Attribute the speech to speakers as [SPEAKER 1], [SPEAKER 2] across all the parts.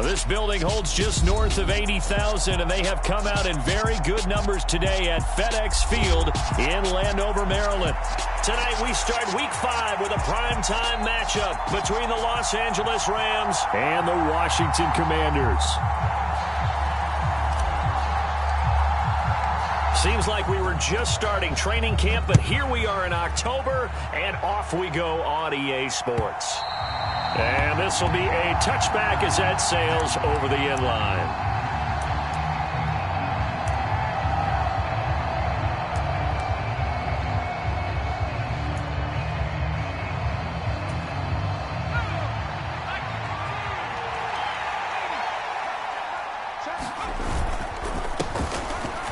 [SPEAKER 1] This building holds just north of 80,000, and they have come out in very good numbers today at FedEx Field in Landover, Maryland. Tonight we start Week 5 with a primetime matchup between the Los Angeles Rams and the Washington Commanders. Seems like we were just starting training camp, but here we are in October, and off we go on EA Sports. And this will be a touchback as that sails over the end line.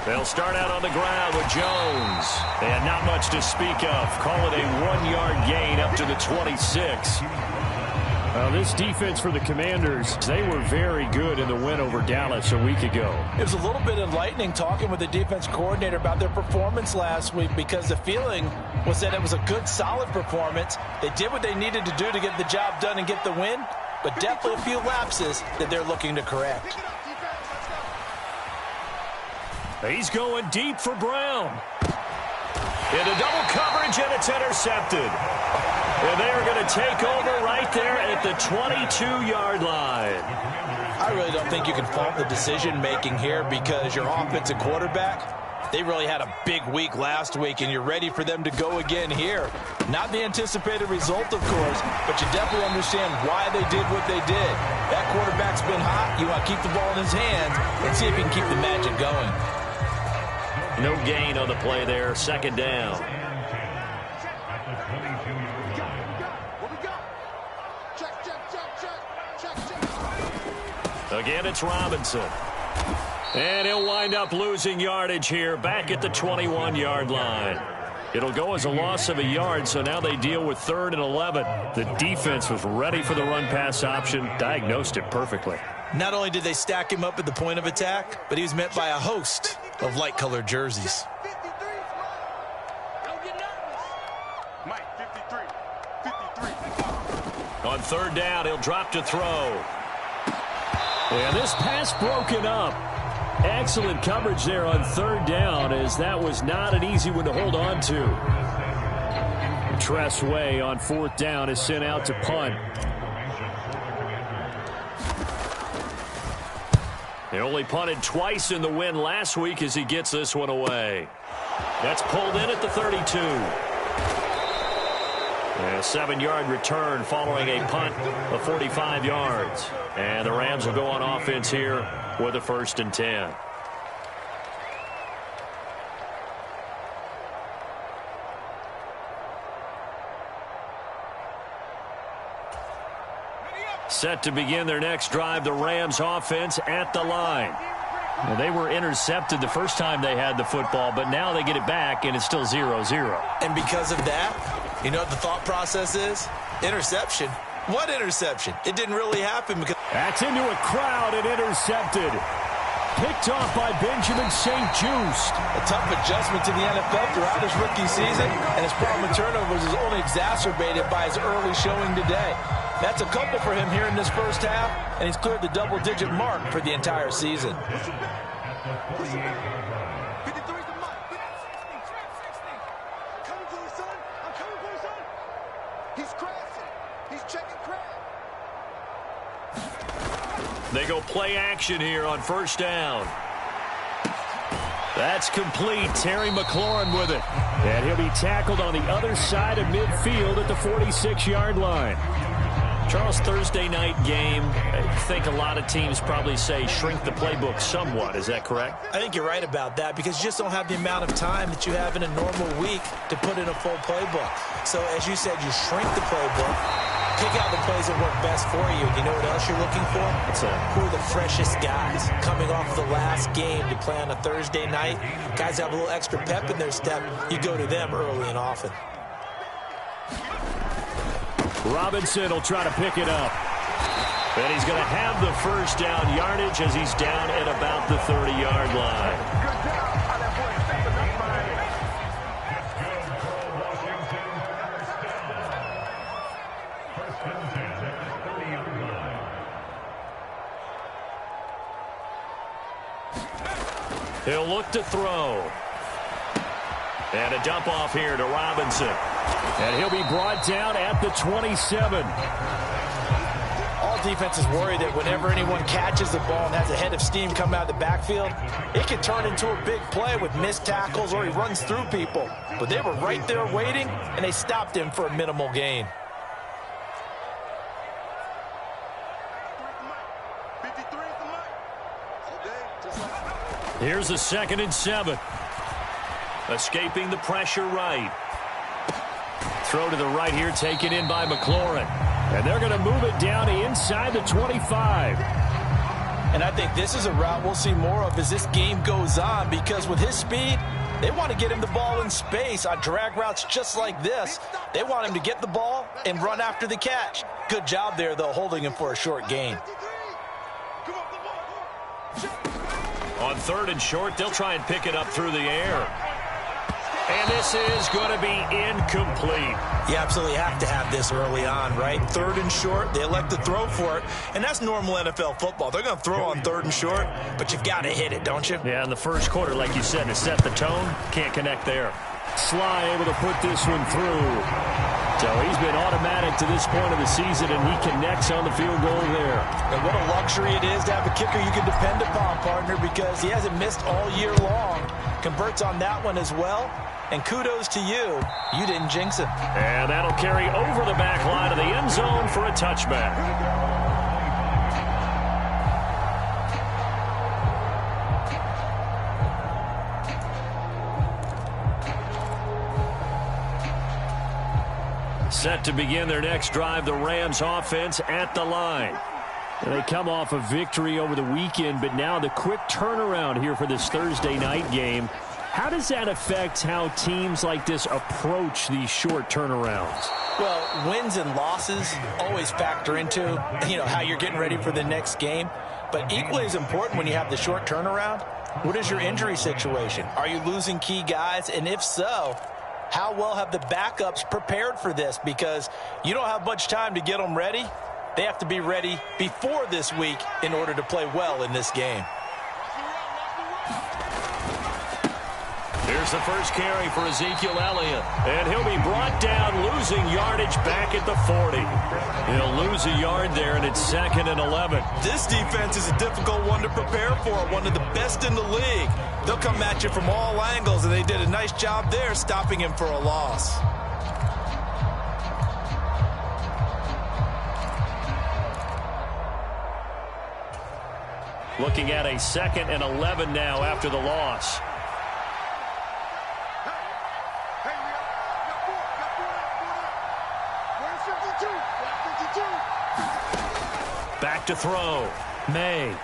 [SPEAKER 1] They'll start out on the ground with Jones. And not much to speak of. Call it a 1-yard gain up to the 26.
[SPEAKER 2] This defense for the Commanders, they were very good in the win over Dallas a week ago.
[SPEAKER 3] It was a little bit enlightening talking with the defense coordinator about their performance last week, because the feeling was that it was a good, solid performance. They did what they needed to do to get the job done and get the win, but definitely a few lapses that they're looking to correct.
[SPEAKER 1] He's going deep for Brown. Into double coverage, and it's intercepted. And they are going to take over right there at the 22-yard line.
[SPEAKER 3] I really don't think you can fault the decision-making here, because your offensive quarterback, they really had a big week last week, and you're ready for them to go again here. Not the anticipated result, of course, but you definitely understand why they did what they did. That quarterback's been hot. You want to keep the ball in his hands and see if he can keep the magic going.
[SPEAKER 1] No gain on the play there. Second down. Again, it's Robinson. And he'll wind up losing yardage here back at the 21-yard line. It'll go as a loss of a yard, so now they deal with 3rd and 11. The defense was ready for the run-pass option, diagnosed it perfectly.
[SPEAKER 3] Not only did they stack him up at the point of attack, but he was met by a host of light-colored jerseys.
[SPEAKER 1] On 3rd down, he'll drop to throw. And this pass broken up. Excellent coverage there on 3rd down, as that was not an easy one to hold on to. Tress Way on 4th down is sent out to punt. They only punted twice in the win last week as he gets this one away. That's pulled in at the 32. And a 7-yard return following a punt of 45 yards. And the Rams will go on offense here with a 1st and 10. Set to begin their next drive, the Rams offense at the line. Well, they were intercepted the first time they had the football, but now they get it back, and it's still 0-0.
[SPEAKER 3] And because of that, you know what the thought process is? Interception. What interception? It didn't really happen because...
[SPEAKER 1] That's into a crowd and intercepted. Picked off by Benjamin St-Juste.
[SPEAKER 3] A tough adjustment to the NFL throughout his rookie season, and his problem with turnovers is only exacerbated by his early showing today. That's a couple for him here in this first half, and he's cleared the double-digit mark for the entire season.
[SPEAKER 1] They go play action here on 1st down. That's complete. Terry McLaurin with it. And he'll be tackled on the other side of midfield at the 46-yard line. Charles, Thursday night game, I think a lot of teams probably say shrink the playbook somewhat. Is that correct?
[SPEAKER 3] I think you're right about that, because you just don't have the amount of time that you have in a normal week to put in a full playbook. So, as you said, you shrink the playbook, pick out the plays that work best for you. You know what else you're looking for? Who are the freshest guys coming off the last game to play on a Thursday night? Guys have a little extra pep in their step. You go to them early and often.
[SPEAKER 1] Robinson will try to pick it up. And he's going to have the 1st down yardage as he's down at about the 30-yard line. look to throw. And a dump off here to Robinson.
[SPEAKER 2] And he'll be brought down at the 27.
[SPEAKER 3] All defenses worry that whenever anyone catches the ball and has a head of steam come out of the backfield, it can turn into a big play with missed tackles or he runs through people. But they were right there waiting, and they stopped him for a minimal gain.
[SPEAKER 1] Here's a 2nd and 7. Escaping the pressure right. Throw to the right here, taken in by McLaurin.
[SPEAKER 2] And they're going to move it down inside the 25.
[SPEAKER 3] And I think this is a route we'll see more of as this game goes on, because with his speed, they want to get him the ball in space on drag routes just like this. They want him to get the ball and run after the catch. Good job there, though, holding him for a short gain.
[SPEAKER 1] On 3rd and short, they'll try and pick it up through the air. And this is going to be incomplete.
[SPEAKER 3] You absolutely have to have this early on, right? 3rd and short, they elect to throw for it. And that's normal NFL football. They're going to throw on 3rd and short, but you've got to hit it, don't you?
[SPEAKER 1] Yeah, in the first quarter, like you said, to set the tone, can't connect there.
[SPEAKER 2] Sly able to put this one through. So he's been automatic to this point of the season, and he connects on the field goal there.
[SPEAKER 3] And what a luxury it is to have a kicker you can depend upon, partner, because he hasn't missed all year long. Converts on that one as well. And kudos to you. You didn't jinx him.
[SPEAKER 1] And that'll carry over the back line of the end zone for a touchback. Set to begin their next drive, the Rams offense at the line.
[SPEAKER 2] And they come off a victory over the weekend, but now the quick turnaround here for this Thursday night game. How does that affect how teams like this approach these short turnarounds?
[SPEAKER 3] Well, wins and losses always factor into, how you're getting ready for the next game. But equally as important when you have the short turnaround, what is your injury situation? Are you losing key guys? And if so, how well have the backups prepared for this? Because you don't have much time to get them ready. They have to be ready before this week in order to play well in this game.
[SPEAKER 1] Here's the first carry for Ezekiel Elliott. And he'll be brought down, losing yardage back at the 40. He'll lose a yard there, and it's 2nd and 11.
[SPEAKER 3] This defense is a difficult one to prepare for, one of the best in the league. They'll come at you from all angles, and they did a nice job there stopping him for a loss.
[SPEAKER 1] Looking at a 2nd and 11 now after the loss. Back to throw. May.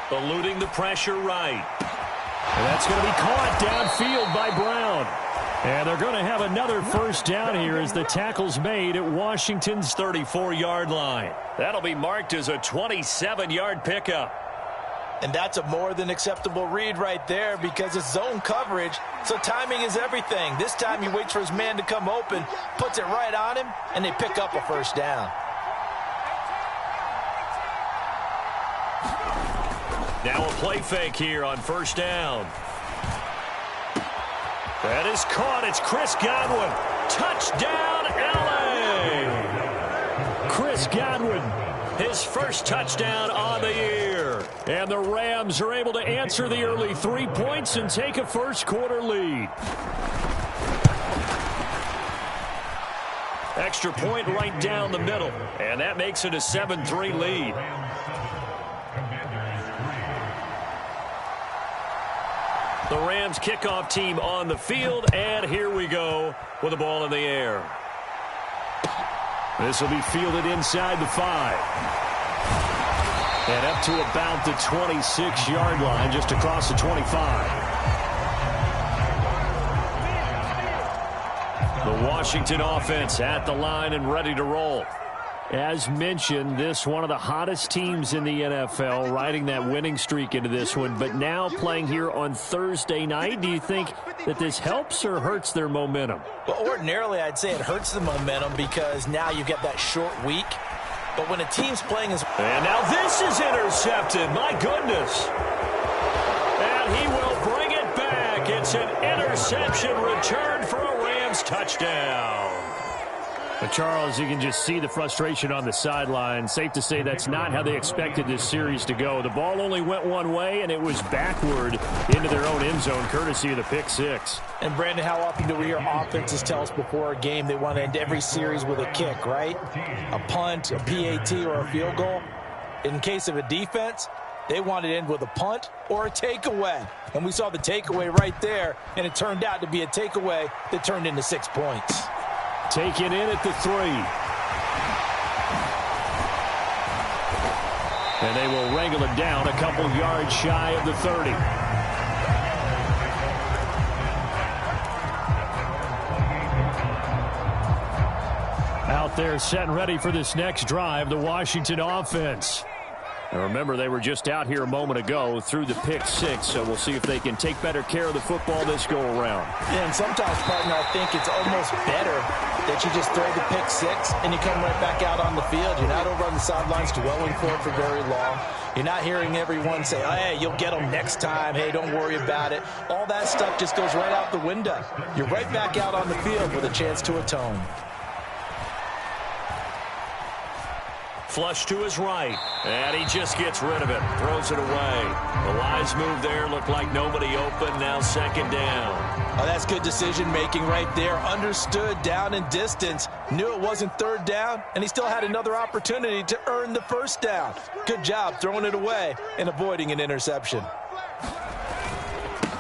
[SPEAKER 1] Eluding the pressure right.
[SPEAKER 2] And that's going to be caught downfield by Brown. And they're going to have another first down here as the tackle's made at Washington's
[SPEAKER 1] 34-yard line. That'll be marked as a 27-yard pickup.
[SPEAKER 3] And that's a more than acceptable read right there because it's zone coverage, so timing is everything. This time he waits for his man to come open, puts it right on him, and they pick up a first down.
[SPEAKER 1] Now a play fake here on first down. That is caught. It's Chris Godwin. Touchdown, L.A.
[SPEAKER 2] Chris Godwin,
[SPEAKER 1] his first touchdown on the year.
[SPEAKER 2] And the Rams are able to answer the early 3 points and take a first quarter lead.
[SPEAKER 1] Extra point right down the middle. And that makes it a 7-3 lead. The Rams kickoff team on the field, and here we go with the ball in the air.
[SPEAKER 2] This will be fielded inside the 5. And up to about the 26-yard line, just across the 25.
[SPEAKER 1] The Washington offense at the line and ready to roll.
[SPEAKER 2] As mentioned, this one of the hottest teams in the NFL, riding that winning streak into this one, but now playing here on Thursday night. Do you think that this helps or hurts their momentum?
[SPEAKER 3] Well, ordinarily, I'd say it hurts the momentum because now you get that short week. But when a team's playing as...
[SPEAKER 1] And now this is intercepted. My goodness. And he will bring it back. It's an interception returned for a Rams touchdown.
[SPEAKER 2] But Charles, you can just see the frustration on the sideline. Safe to say that's not how they expected this series to go. The ball only went one way, and it was backward into their own end zone, courtesy of the pick six.
[SPEAKER 3] And, Brandon, how often do we hear offenses tell us before a game they want to end every series with a kick, right? A punt, a PAT, or a field goal. In case of a defense, they want to end with a punt or a takeaway. And we saw the takeaway right there, and it turned out to be a takeaway that turned into 6 points.
[SPEAKER 2] Taken in at the 3. And they will wrangle it down a couple yards shy of the 30. Out there set and ready for this next drive, the Washington offense. And remember, they were just out here a moment ago through the pick six, so we'll see if they can take better care of the football this go-around.
[SPEAKER 3] Yeah, and sometimes, partner, I think it's almost better that you just throw the pick six and you come right back out on the field. You're not over on the sidelines dwelling for it for very long. You're not hearing everyone say, oh, hey, you'll get them next time. Hey, don't worry about it. All that stuff just goes right out the window. You're right back out on the field with a chance to atone.
[SPEAKER 1] Flush to his right, and he just gets rid of it, throws it away. The wise move there, looked like nobody open, now second down.
[SPEAKER 3] Oh, that's good decision-making right there. Understood down and distance, knew it wasn't third down, and he still had another opportunity to earn the first down. Good job throwing it away and avoiding an interception.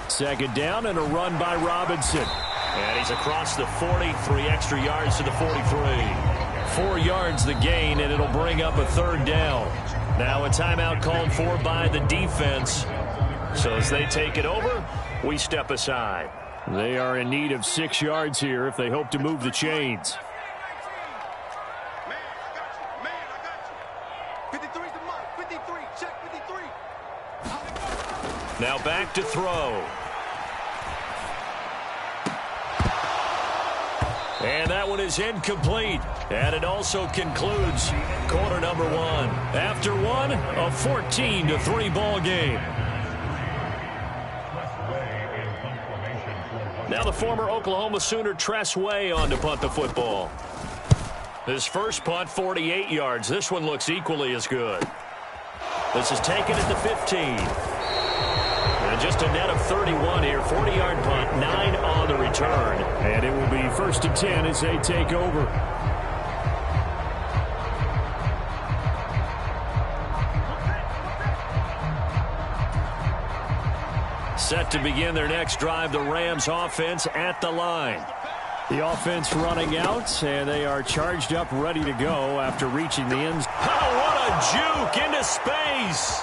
[SPEAKER 2] Second down and a run by Robinson.
[SPEAKER 1] And he's across the 40, 3 extra yards to the 43.
[SPEAKER 2] 4 yards the gain, and it'll bring up a third down.
[SPEAKER 1] Now a timeout called for by the defense. So as they take it over, we step aside.
[SPEAKER 2] They are in need of 6 yards here if they hope to move the chains.
[SPEAKER 1] Now back to throw. And that one is incomplete. And it also concludes quarter number 1. After one, a 14-3 ball game. Now the former Oklahoma Sooner Tress Way on to punt the football. His first punt, 48 yards. This one looks equally as good. This is taken at the 15. And just a net of 31 here. 40-yard punt, 9 on the return.
[SPEAKER 2] And it will be 1st and 10 as they take over.
[SPEAKER 1] Set to begin their next drive, the Rams offense at the line.
[SPEAKER 2] The offense running out, and they are charged up, ready to go after reaching the end.
[SPEAKER 1] Oh, what a juke into space.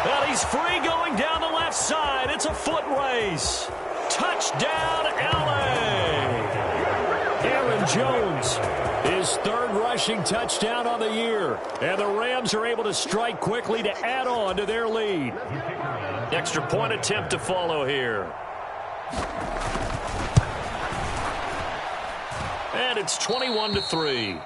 [SPEAKER 1] And he's free going down the left side. It's a foot race. Touchdown, L.A.
[SPEAKER 2] Aaron Jones, his third rushing touchdown on the year. And the Rams are able to strike quickly to add on to their lead.
[SPEAKER 1] Extra point attempt to follow here. And it's 21-3.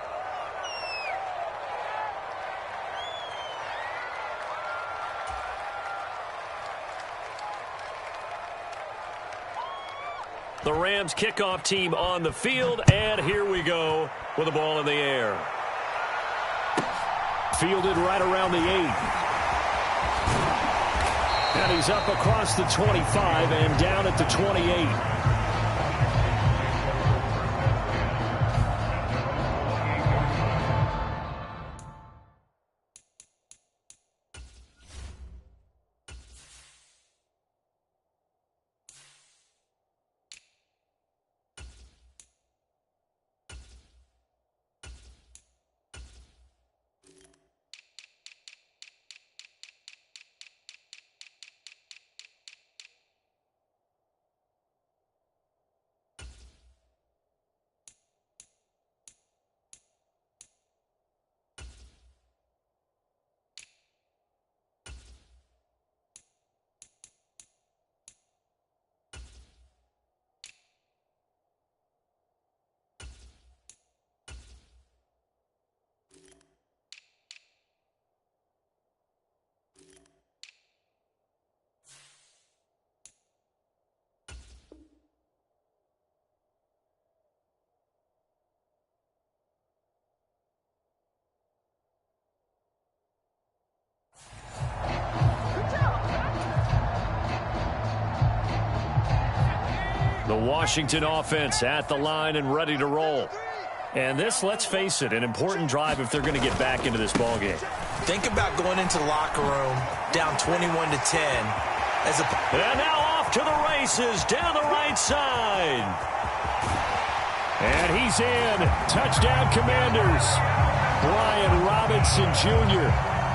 [SPEAKER 1] The Rams kickoff team on the field, and here we go with the ball in the air.
[SPEAKER 2] Fielded right around the 8. And he's up across the 25 and down at the 28.
[SPEAKER 1] The Washington offense at the line and ready to roll. And this, let's face it, an important drive if they're going to get back into this ballgame.
[SPEAKER 3] Think about going into the locker room down 21-10.
[SPEAKER 1] And now off to the races down the right side. And he's in. Touchdown, Commanders. Brian Robinson Jr.,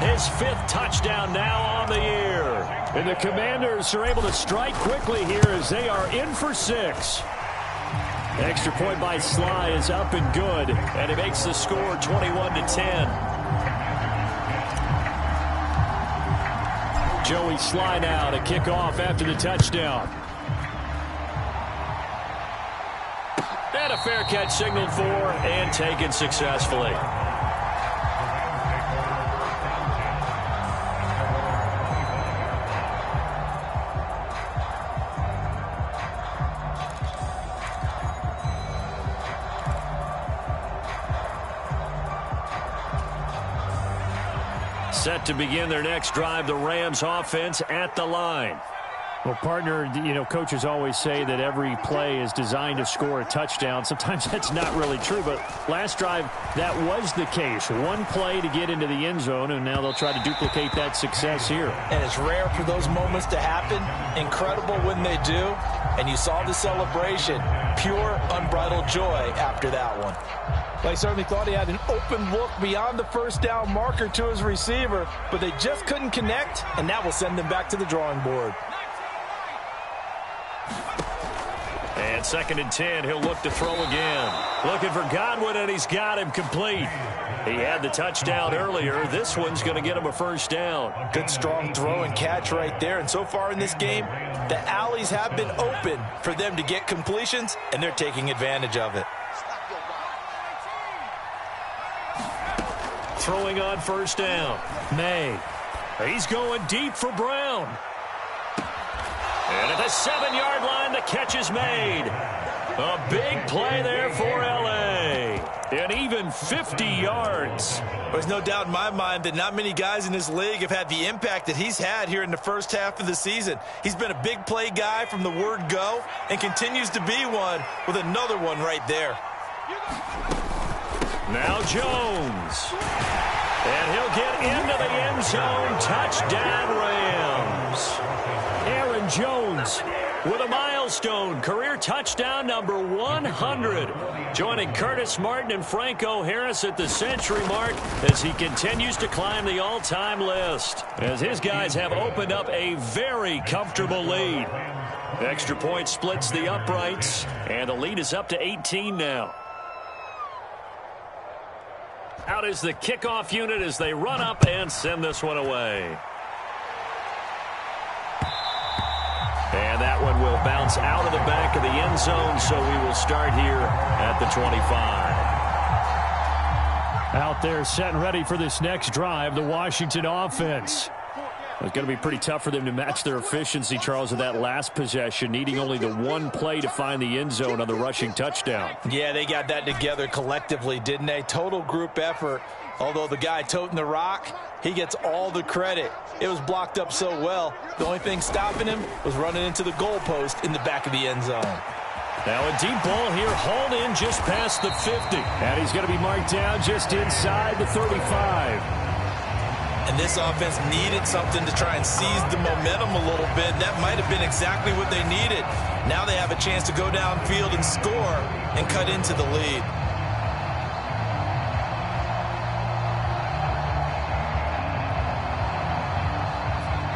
[SPEAKER 1] his 5th touchdown now on the year. And the Commanders are able to strike quickly here as they are in for 6. Extra point by Sly is up and good, and it makes the score 21-10. Joey Sly now to kick off after the touchdown. And a fair catch signaled for and taken successfully. Set to begin their next drive, the Rams offense at the line.
[SPEAKER 2] Well, partner, coaches always say that every play is designed to score a touchdown. Sometimes that's not really true, but last drive, that was the case. One play to get into the end zone, and now they'll try to duplicate that success here.
[SPEAKER 3] And it's rare for those moments to happen. Incredible when they do. And you saw the celebration. Pure, unbridled joy after that one. Well, he certainly thought he had an open look beyond the first down marker to his receiver, but they just couldn't connect, and that will send them back to the drawing board.
[SPEAKER 1] And 2nd and 10, he'll look to throw again. Looking for Godwin, and he's got him complete. He had the touchdown earlier. This one's going to get him a first down.
[SPEAKER 3] Good, strong throw and catch right there. And so far in this game, the alleys have been open for them to get completions, and they're taking advantage of it.
[SPEAKER 1] Throwing on first down. May. He's going deep for Brown. And at the 7-yard line, the catch is made. A big play there for L.A. And even 50 yards.
[SPEAKER 3] There's no doubt in my mind that not many guys in this league have had the impact that he's had here in the first half of the season. He's been a big play guy from the word go and continues to be one with another one right there.
[SPEAKER 1] Now Jones. And he'll get into the end zone. Touchdown, Rams. Aaron Jones with a milestone. Career touchdown number 100. Joining Curtis Martin and Franco Harris at the century mark as he continues to climb the all-time list. As his guys have opened up a very comfortable lead. Extra point splits the uprights. And the lead is up to 18 now. Out is the kickoff unit as they run up and send this one away. And that one will bounce out of the back of the end zone, so we will start here at the 25.
[SPEAKER 2] Out there set and ready for this next drive, the Washington offense. It's going to be pretty tough for them to match their efficiency, Charles, of that last possession, needing only the one play to find the end zone on the rushing touchdown.
[SPEAKER 3] Yeah, they got that together collectively, didn't they? Total group effort. Although the guy toting the rock, he gets all the credit. It was blocked up so well. The only thing stopping him was running into the goalpost in the back of the end zone.
[SPEAKER 1] Now a deep ball here, hauled in just past the 50.
[SPEAKER 2] And he's going to be marked down just inside the 35.
[SPEAKER 3] And this offense needed something to try and seize the momentum a little bit. That might have been exactly what they needed. Now they have a chance to go downfield and score and cut into the lead.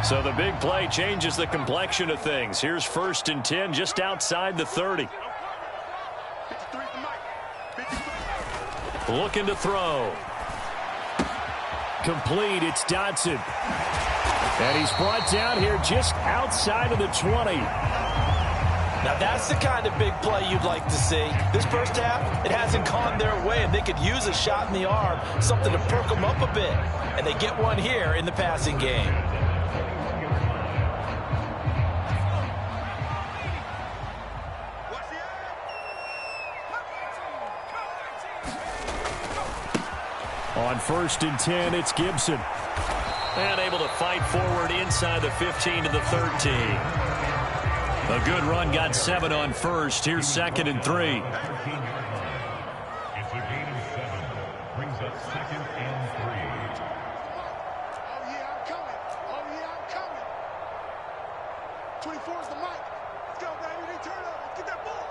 [SPEAKER 1] So the big play changes the complexion of things. Here's 1st and 10 just outside the 30. Looking to throw. Complete, it's Dotson. And he's brought down here just outside of the 20.
[SPEAKER 3] Now that's the kind of big play you'd like to see. This first half, it hasn't gone their way, and they could use a shot in the arm, something to perk them up a bit. And they get one here in the passing game.
[SPEAKER 2] On 1st and 10, it's Gibson.
[SPEAKER 1] And able to fight forward inside the 15 to the 13. A good run, got 7 on first. Here's 2nd and 3.
[SPEAKER 4] It's a gain of 7. Brings up 2nd and 3.
[SPEAKER 5] Oh, yeah, I'm coming. Oh, yeah, I'm coming. 24 is the mic. Let's go, baby. They turn over. Get that ball.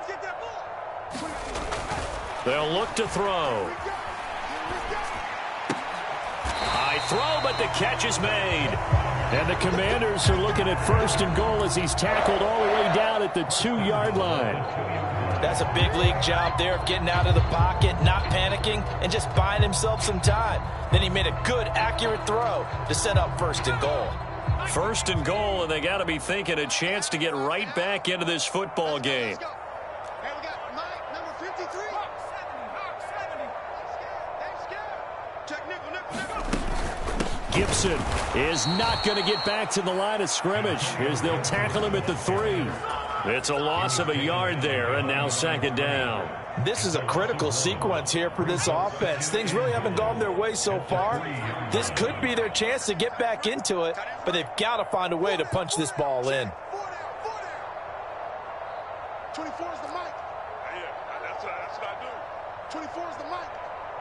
[SPEAKER 5] Get that ball.
[SPEAKER 1] They'll look to throw. High throw, but the catch is made.
[SPEAKER 2] And the Commanders are looking at 1st and goal as he's tackled all the way down at the 2-yard line.
[SPEAKER 3] That's a big league job there of getting out of the pocket, not panicking, and just buying himself some time. Then he made a good, accurate throw to set up 1st and goal.
[SPEAKER 1] 1st and goal, and they got to be thinking a chance to get right back into this football game.
[SPEAKER 5] Hey, we got Mike, number 53. Hawk 70. Let's go. Check nickel.
[SPEAKER 2] Gibson is not going to get back to the line of scrimmage as they'll tackle him at the 3.
[SPEAKER 1] It's a loss of a yard there, and now 2nd down.
[SPEAKER 3] This is a critical sequence here for this offense. Things really haven't gone their way so far. This could be their chance to get back into it, but they've got to find a way to punch this ball in.
[SPEAKER 5] 24 is the mic.
[SPEAKER 6] Yeah, that's what I do.
[SPEAKER 5] 24 is the mic.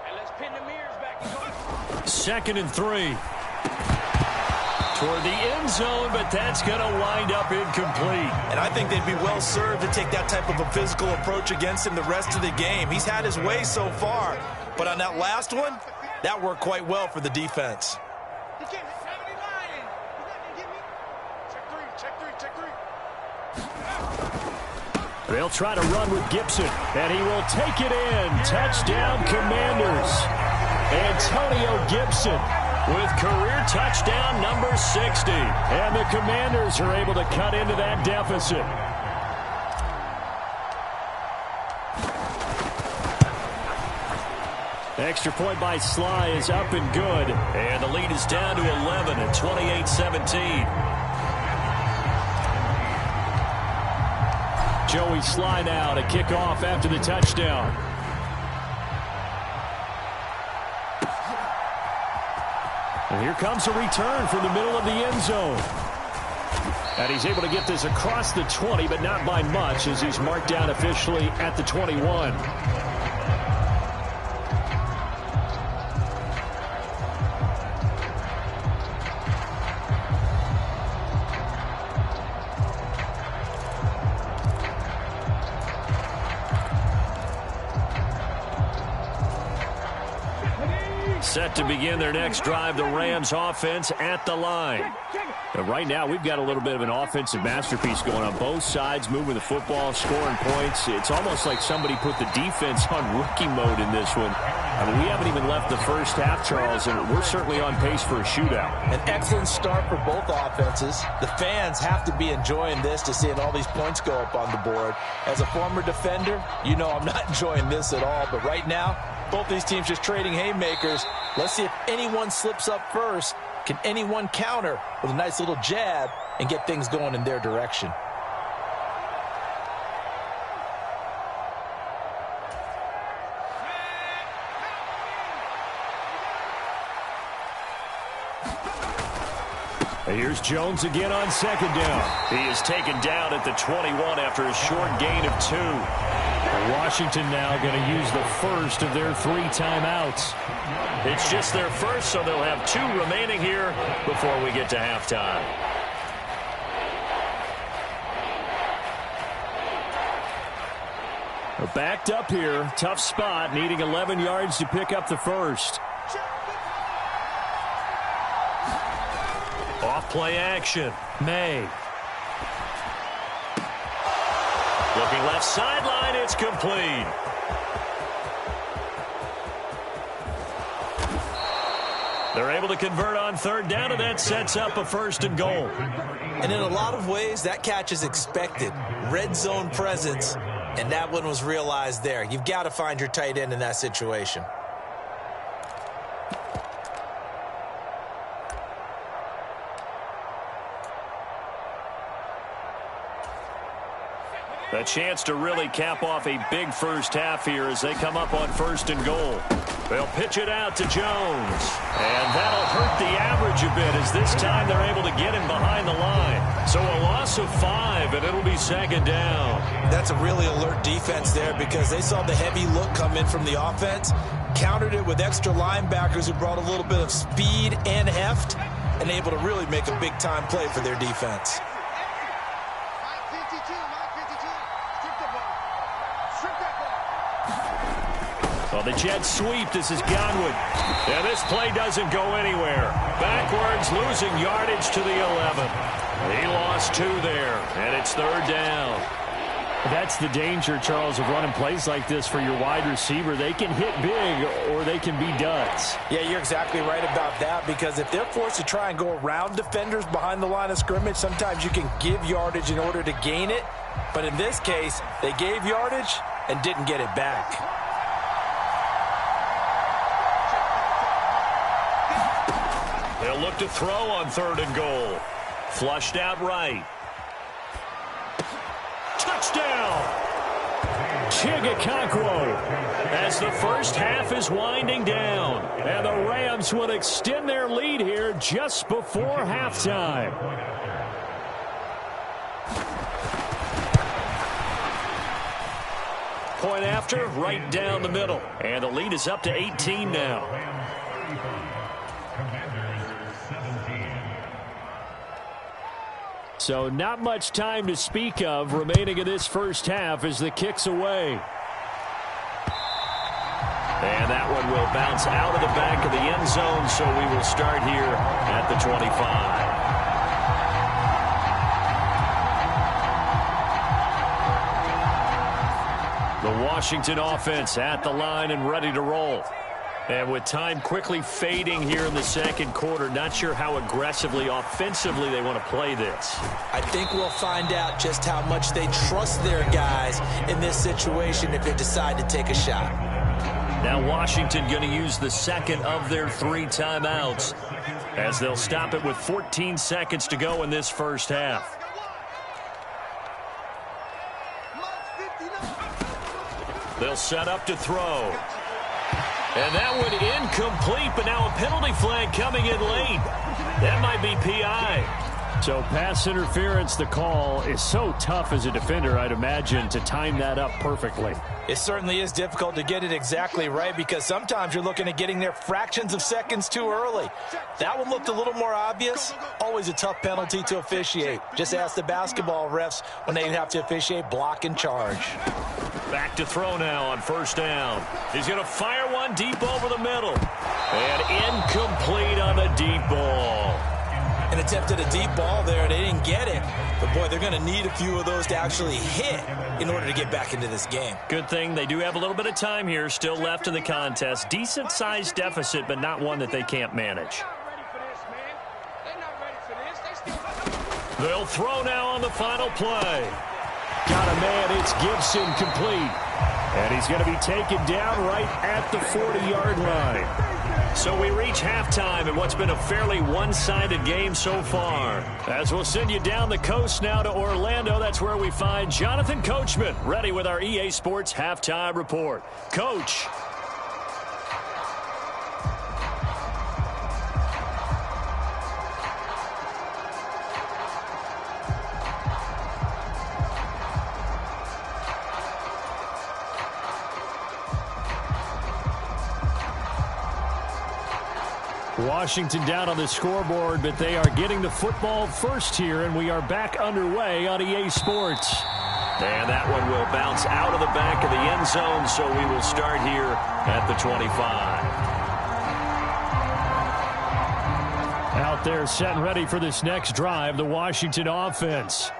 [SPEAKER 6] And let's pin the mirrors back and go.
[SPEAKER 1] 2nd and 3. Toward the end zone, but that's going to wind up incomplete.
[SPEAKER 3] And I think they'd be well served to take that type of a physical approach against him the rest of the game. He's had his way so far, but on that last one, that worked quite well for the defense.
[SPEAKER 5] He can't hit 70 lying. He's not going to get me. Check three.
[SPEAKER 2] They'll try to run with Gibson, and he will take it in. Touchdown, Commanders. Antonio Gibson with career touchdown number 60. And the Commanders are able to cut into that deficit. Extra point by Sly is up and good.
[SPEAKER 1] And the lead is down to 11 at 28-17.
[SPEAKER 2] Joey Sly now to kick off after the touchdown. And here comes a return from the middle of the end zone. And he's able to get this across the 20, but not by much, as he's marked down officially at the 21.
[SPEAKER 1] Set to begin their next drive, the Rams offense at the line.
[SPEAKER 2] And right now, we've got a little bit of an offensive masterpiece going on both sides, moving the football, scoring points. It's almost like somebody put the defense on rookie mode in this one. I mean, we haven't even left the first half, Charles, and we're certainly on pace for a shootout.
[SPEAKER 3] An excellent start for both offenses. The fans have to be enjoying this to seeing all these points go up on the board. As a former defender, you know I'm not enjoying this at all. But right now, both these teams just trading haymakers. Let's see if anyone slips up first. Can anyone counter with a nice little jab and get things going in their direction?
[SPEAKER 2] Here's Jones again on 2nd down.
[SPEAKER 1] He is taken down at the 21 after a short gain of 2.
[SPEAKER 2] Washington now going to use the first of their 3 timeouts.
[SPEAKER 1] It's just their first, so they'll have 2 remaining here before we get to halftime.
[SPEAKER 2] They're backed up here. Tough spot, needing 11 yards to pick up the first.
[SPEAKER 1] Off play action. May. Looking left sideline, it's complete. They're able to convert on 3rd down, and that sets up a 1st and goal.
[SPEAKER 3] And in a lot of ways, that catch is expected. Red zone presence, and that one was realized there. You've got to find your tight end in that situation.
[SPEAKER 1] A chance to really cap off a big first half here as they come up on 1st and goal. They'll pitch it out to Jones. And that'll hurt the average a bit as this time they're able to get him behind the line. So a loss of 5, and it'll be second down.
[SPEAKER 3] That's a really alert defense there because they saw the heavy look come in from the offense, countered it with extra linebackers who brought a little bit of speed and heft, and able to really make a big-time play for their defense.
[SPEAKER 1] Well, the jet sweep. This is Godwin. Yeah, this play doesn't go anywhere. Backwards, losing yardage to the 11. He lost 2 there, and it's third down.
[SPEAKER 2] That's the danger, Charles, of running plays like this for your wide receiver. They can hit big or they can be duds.
[SPEAKER 3] Yeah, you're exactly right about that because if they're forced to try and go around defenders behind the line of scrimmage, sometimes you can give yardage in order to gain it. But in this case, they gave yardage and didn't get it back.
[SPEAKER 1] They'll look to throw on 3rd and goal. Flushed out right. Touchdown! Chigakakwo as the first half is winding down. And the Rams will extend their lead here just before halftime. Point after, right down the middle. And the lead is up to 18 now.
[SPEAKER 2] So not much time to speak of remaining in this first half as the kick's away.
[SPEAKER 1] And that one will bounce out of the back of the end zone, so we will start here at the 25. The Washington offense at the line and ready to roll. And with time quickly fading here in the second quarter, not sure how aggressively, offensively they want to play this.
[SPEAKER 3] I think we'll find out just how much they trust their guys in this situation if they decide to take a shot.
[SPEAKER 1] Now Washington going to use the second of their 3 timeouts as they'll stop it with 14 seconds to go in this first half. They'll set up to throw. And that one incomplete, but now a penalty flag coming in late. That might be PI.
[SPEAKER 2] So pass interference, the call is so tough as a defender, I'd imagine, to time that up perfectly.
[SPEAKER 3] It certainly is difficult to get it exactly right because sometimes you're looking at getting there fractions of seconds too early. That one looked a little more obvious. Always a tough penalty to officiate. Just ask the basketball refs when they have to officiate block and charge.
[SPEAKER 1] Back to throw now on first down. He's going to fire one deep over the middle. And incomplete on the deep ball.
[SPEAKER 3] An attempt at a deep ball there. They didn't get it. But, boy, they're going to need a few of those to actually hit in order to get back into this game.
[SPEAKER 1] Good thing they do have a little bit of time here still left in the contest. Decent-sized deficit, but not one that they can't manage. They'll throw now on the final play.
[SPEAKER 2] Got a man, it's Gibson, complete. And he's going to be taken down right at the 40-yard line.
[SPEAKER 1] So we reach halftime in what's been a fairly one-sided game so far. As we'll send you down the coast now to Orlando, that's where we find Jonathan Coachman, ready with our EA Sports Halftime Report. Coach.
[SPEAKER 2] Washington down on the scoreboard, but they are getting the football first here, and we are back underway on EA Sports.
[SPEAKER 1] And that one will bounce out of the back of the end zone, so we will start here at the 25.
[SPEAKER 2] Out there set and ready for this next drive, the Washington offense.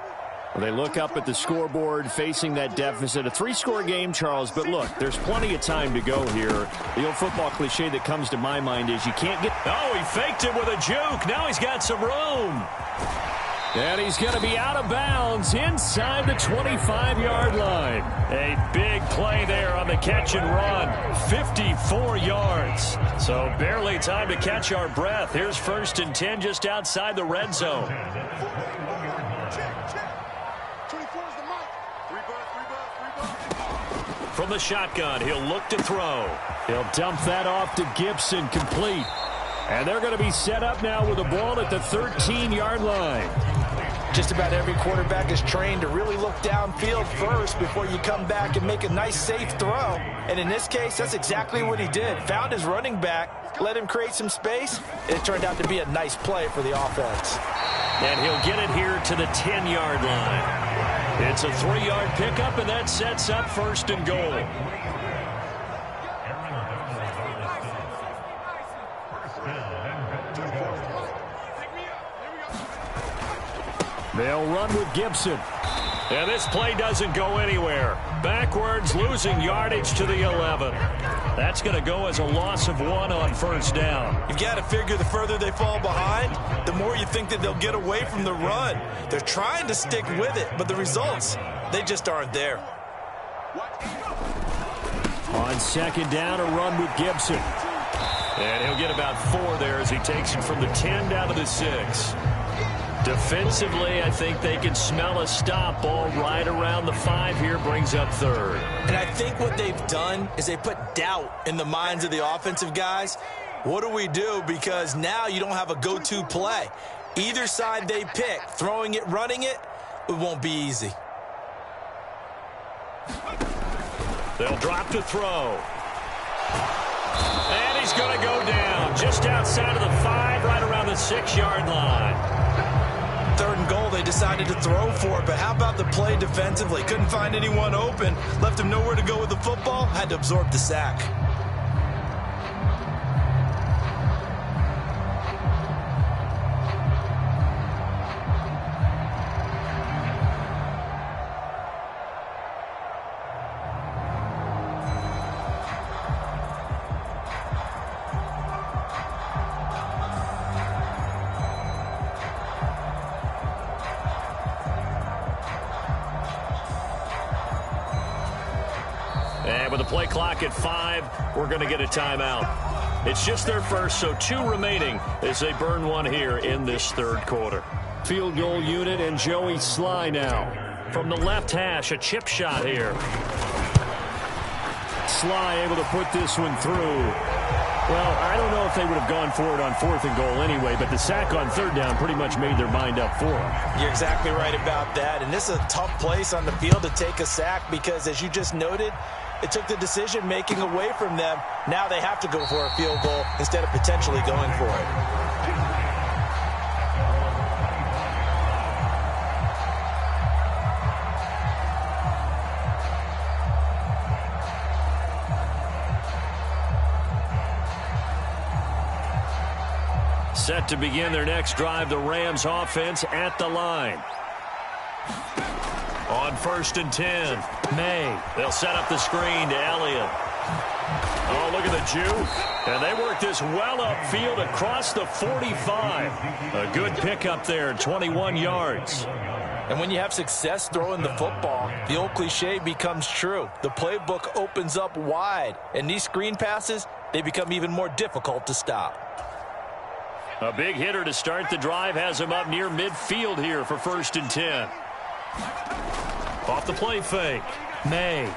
[SPEAKER 2] Well, they look up at the scoreboard facing that deficit. A 3-score game, Charles, but look, there's plenty of time to go here. The old football cliche that comes to my mind is you can't get...
[SPEAKER 1] Oh, he faked it with a juke. Now he's got some room.
[SPEAKER 2] And he's going to be out of bounds inside the 25-yard line.
[SPEAKER 1] A big play there on the catch and run. 54 yards. So barely time to catch our breath. Here's 1st and 10 just outside the red zone. From the shotgun, he'll look to throw.
[SPEAKER 2] He'll dump that off to Gibson, complete. And they're going to be set up now with the ball at the 13-yard line.
[SPEAKER 3] Just about every quarterback is trained to really look downfield first before you come back and make a nice, safe throw. And in this case, that's exactly what he did. Found his running back, let him create some space. It turned out to be a nice play for the offense.
[SPEAKER 1] And he'll get it here to the 10-yard line. It's a 3-yard pickup, and that sets up 1st and goal.
[SPEAKER 2] They'll run with Gibson.
[SPEAKER 1] And this play doesn't go anywhere. Backwards, losing yardage to the 11. That's going to go as a loss of 1 on 1st down.
[SPEAKER 3] You've got to figure the further they fall behind, the more you think that they'll get away from the run. They're trying to stick with it, but the results, they just aren't there.
[SPEAKER 2] On 2nd down, a run with Gibson.
[SPEAKER 1] And he'll get about 4 there as he takes it from the 10 down to the 6. Defensively, I think they can smell a stop. Ball right around the 5 here, brings up 3rd.
[SPEAKER 3] And I think what they've done is they put doubt in the minds of the offensive guys. What do we do? Because now you don't have a go-to play. Either side they pick, throwing it, running it, it won't be easy.
[SPEAKER 1] They'll drop to throw. And he's going to go down just outside of the 5, right around the 6-yard line.
[SPEAKER 3] 3rd and goal, they decided to throw for it, but how about the play defensively? Couldn't find anyone open, left him nowhere to go with the football, had to absorb the sack.
[SPEAKER 1] And with the play clock at 5, we're going to get a timeout. It's just their first, so 2 remaining as they burn 1 here in this 3rd quarter.
[SPEAKER 2] Field goal unit and Joey Sly now.
[SPEAKER 1] From the left hash, a chip shot here.
[SPEAKER 2] Sly able to put this one through. Well, I don't know if they would have gone for it on 4th and goal anyway, but the sack on 3rd down pretty much made their mind up for them.
[SPEAKER 3] You're exactly right about that, and this is a tough place on the field to take a sack because, as you just noted, it took the decision-making away from them. Now they have to go for a field goal instead of potentially going for it.
[SPEAKER 1] Set to begin their next drive, the Rams offense at the line. On 1st and 10, May. They'll set up the screen to Elliott. Oh, look at the juke. And they work this well upfield across the 45. A good pickup there, 21 yards.
[SPEAKER 3] And when you have success throwing the football, the old cliche becomes true. The playbook opens up wide. And these screen passes, they become even more difficult to stop.
[SPEAKER 1] A big hitter to start the drive has him up near midfield here for 1st and 10. Off the play fake, May.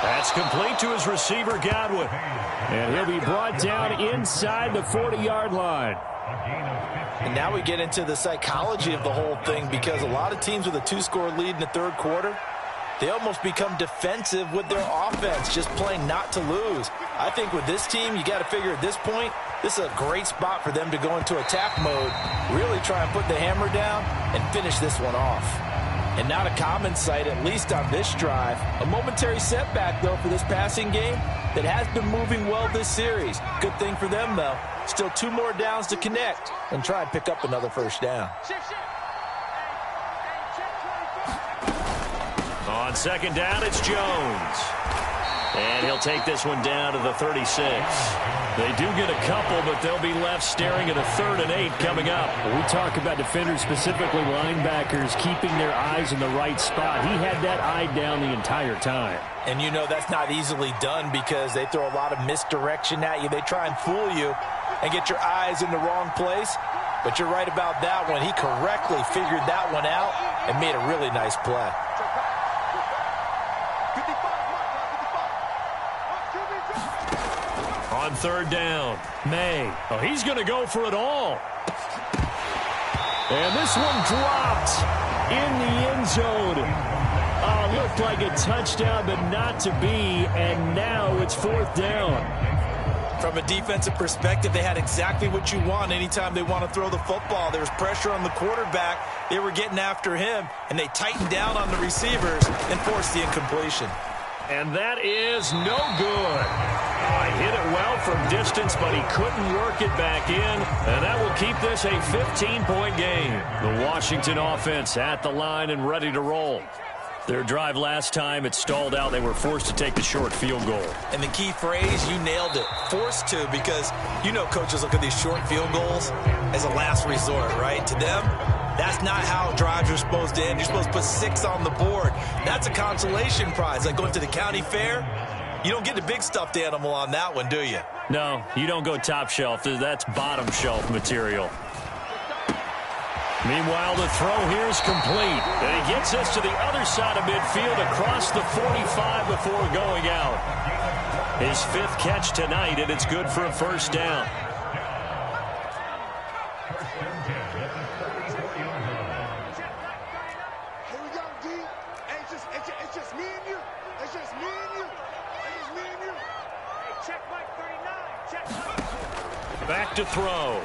[SPEAKER 1] That's complete to his receiver, Godwin.
[SPEAKER 2] And he'll be brought down inside the 40-yard line.
[SPEAKER 3] And now we get into the psychology of the whole thing, because a lot of teams with a 2-score lead in the 3rd quarter, they almost become defensive with their offense, just playing not to lose. I think with this team, you got to figure at this point, this is a great spot for them to go into attack mode, really try and put the hammer down and finish this one off. And not a common sight, at least on this drive. A momentary setback, though, for this passing game that has been moving well this series. Good thing for them, though. Still 2 more downs to connect and try and pick up another 1st down.
[SPEAKER 1] On 2nd down, it's Jones. And he'll take this one down to the 36. They do get a couple, but they'll be left staring at a 3rd and 8 coming up.
[SPEAKER 2] We talk about defenders, specifically linebackers, keeping their eyes in the right spot. He had that eye down the entire time.
[SPEAKER 3] And you know that's not easily done because they throw a lot of misdirection at you. They try and fool you and get your eyes in the wrong place. But you're right about that one. He correctly figured that one out and made a really nice play.
[SPEAKER 2] On third down, May. Oh, he's going to go for it all. And this one dropped in the end zone. Looked like a touchdown, but not to be. And now it's fourth down.
[SPEAKER 3] From a defensive perspective, they had exactly what you want anytime they want to throw the football. There was pressure on the quarterback. They were getting after him, and they tightened down on the receivers and forced the incompletion.
[SPEAKER 2] And that is no good. He hit it well from distance, but he couldn't work it back in. And that will keep this a 15-point game. The Washington offense at the line and ready to roll. Their drive last time, it stalled out. They were forced to take the short field goal.
[SPEAKER 3] And the key phrase, you nailed it, forced to, because you know coaches look at these short field goals as a last resort, right? To them, that's not how drives are supposed to end. You're supposed to put 6 on the board. That's a consolation prize. Like going to the county fair, you don't get the big stuffed animal on that one, do you?
[SPEAKER 2] No, you don't go top shelf. That's bottom shelf material. Meanwhile, the throw here is complete. And he gets us to the other side of midfield across the 45 before going out. His 5th catch tonight, and it's good for a first down.
[SPEAKER 5] Here we go, D. Hey, it's just me and you. It's just me and you. It's just me and you. Hey, check Mike 39. Check Mike.
[SPEAKER 2] Back to throw.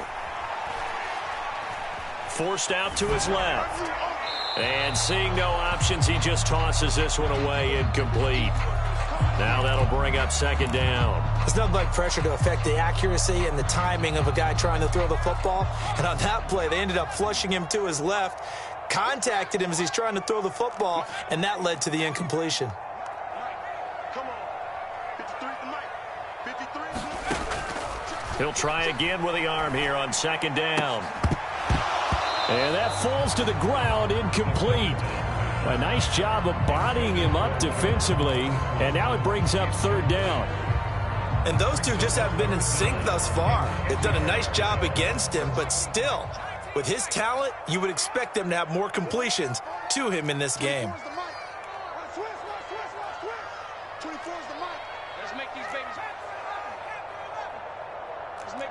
[SPEAKER 2] Forced out to his left. And seeing no options, he just tosses this one away, incomplete. Now that'll bring up second down.
[SPEAKER 3] There's nothing like pressure to affect the accuracy and the timing of a guy trying to throw the football. And on that play, they ended up flushing him to his left, contacted him as he's trying to throw the football, and that led to the incompletion.
[SPEAKER 5] Come on. 53 to Mike. 53.
[SPEAKER 2] He'll try again with the arm here on second down. And that falls to the ground, incomplete. A nice job of bodying him up defensively, and now it brings up third down.
[SPEAKER 3] And those two just haven't been in sync thus far. They've done a nice job against him, but still, with his talent, you would expect them to have more completions to him in this game.
[SPEAKER 5] 24 is the mic.
[SPEAKER 6] Let's make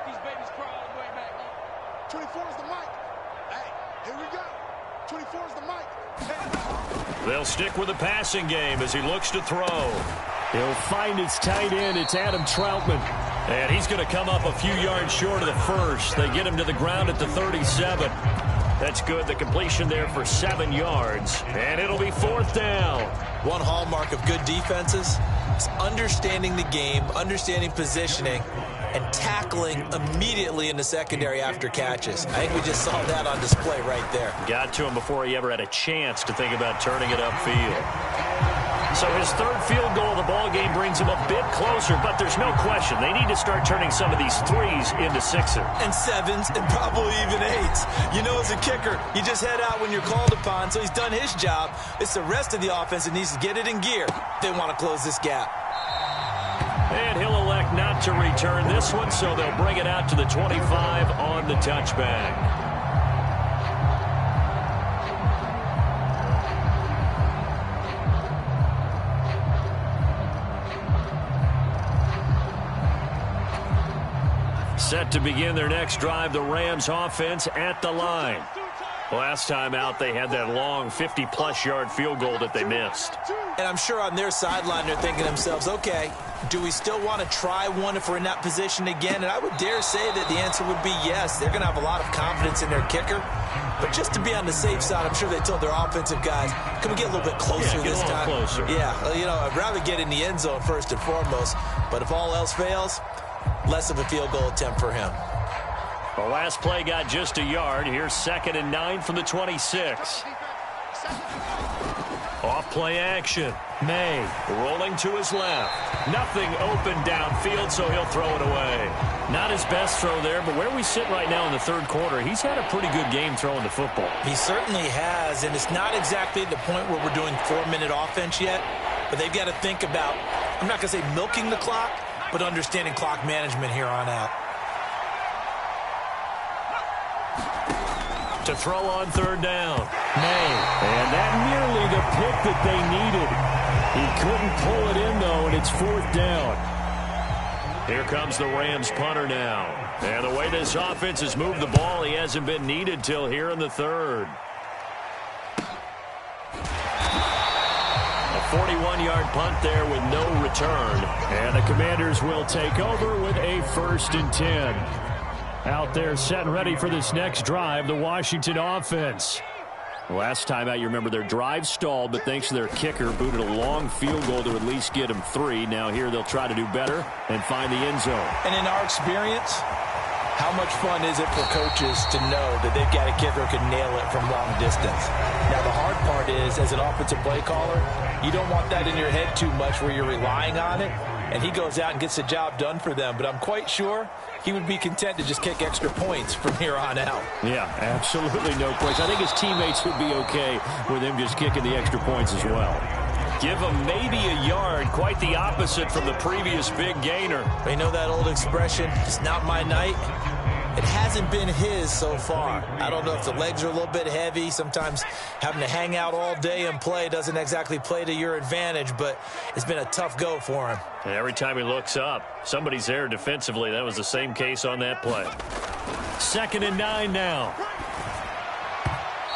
[SPEAKER 6] these babies crawl all the way back home.
[SPEAKER 5] 24 is the mic. Hey, here we go. 24 is the mic. Hey.
[SPEAKER 2] They'll stick with the passing game as he looks to throw. He'll find his tight end. It's Adam Troutman. And he's going to come up a few yards short of the first. They get him to the ground at the 37. That's good. The completion there for 7 yards. And it'll be fourth down.
[SPEAKER 3] One hallmark of good defenses is understanding the game, understanding positioning, and tackling immediately in the secondary after catches. I think we just saw that on display right there.
[SPEAKER 2] Got to him before he ever had a chance to think about turning it upfield. So his third field goal of the ball game brings him a bit closer, but there's no question they need to start turning some of these threes into sixes.
[SPEAKER 3] And sevens, and probably even eights. You know, as a kicker, you just head out when you're called upon, so he's done his job. It's the rest of the offense that needs to get it in gear if they want to close this gap.
[SPEAKER 2] And he'll elect not to return this one, so they'll bring it out to the 25 on the touchback. Set to begin their next drive, the Rams offense at the line. Last time out, they had that long 50-plus yard field goal that they missed.
[SPEAKER 3] And I'm sure on their sideline, they're thinking to themselves, okay, do we still want to try one if we're in that position again? And I would dare say that the answer would be yes. They're going to have a lot of confidence in their kicker. But just to be on the safe side, I'm sure they told their offensive guys, can we get a little bit closer this time?
[SPEAKER 2] Closer.
[SPEAKER 3] Yeah, you know, I'd rather get in the end zone first and foremost. But if all else fails, less of a field goal attempt for him.
[SPEAKER 2] The last play got just a yard. Here's 2nd and 9 from the 26. Off play action. May rolling to his left. Nothing open downfield, so he'll throw it away. Not his best throw there, but where we sit right now in the third quarter, he's had a pretty good game throwing the football.
[SPEAKER 3] He certainly has, and it's not exactly the point where we're doing 4-minute offense yet, but they've got to think about, I'm not going to say milking the clock, but understanding clock management here on out.
[SPEAKER 1] To throw on third down.
[SPEAKER 2] May. And that nearly the pick that they needed. He couldn't pull it in, though, and it's fourth down.
[SPEAKER 1] Here comes the Rams punter now. And the way this offense has moved the ball, he hasn't been needed till here in the third. A 41-yard punt there with no return.
[SPEAKER 2] And the Commanders will take over with a 1st and 10. Out there set and ready for this next drive, the Washington offense. Last time out, you remember their drive stalled, but thanks to their kicker, booted a long field goal to at least get them 3. Now here they'll try to do better and find the end zone.
[SPEAKER 3] And in our experience, how much fun is it for coaches to know that they've got a kicker who can nail it from long distance? Now, the hard part is, as an offensive play caller, you don't want that in your head too much where you're relying on it, and he goes out and gets the job done for them. But I'm quite sure he would be content to just kick extra points from here on out.
[SPEAKER 2] Yeah, absolutely no question. I think his teammates would be okay with him just kicking the extra points as well.
[SPEAKER 1] Give him maybe a yard, quite the opposite from the previous big gainer.
[SPEAKER 3] You know that old expression, it's not my night? It hasn't been his so far. I don't know if the legs are a little bit heavy. Sometimes having to hang out all day and play doesn't exactly play to your advantage, but it's been a tough go for him.
[SPEAKER 1] And every time he looks up, somebody's there defensively. That was the same case on that play.
[SPEAKER 2] 2nd and 9 now.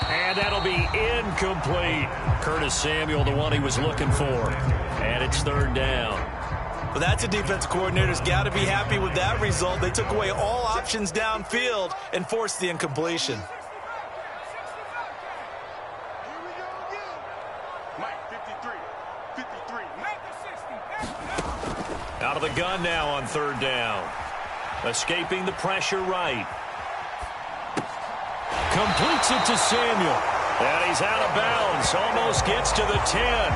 [SPEAKER 1] And that'll be incomplete. Curtis Samuel, the one he was looking for. And it's 3rd down.
[SPEAKER 3] Well, that's a defense coordinator's got to be happy with that result. They took away all options downfield and forced the incompletion.
[SPEAKER 5] Here we go again. Mike, 53. Mike, 60.
[SPEAKER 1] Out of the gun now on 3rd down. Escaping the pressure right.
[SPEAKER 2] Completes it to Samuel.
[SPEAKER 1] And he's out of bounds. Almost gets to the 10.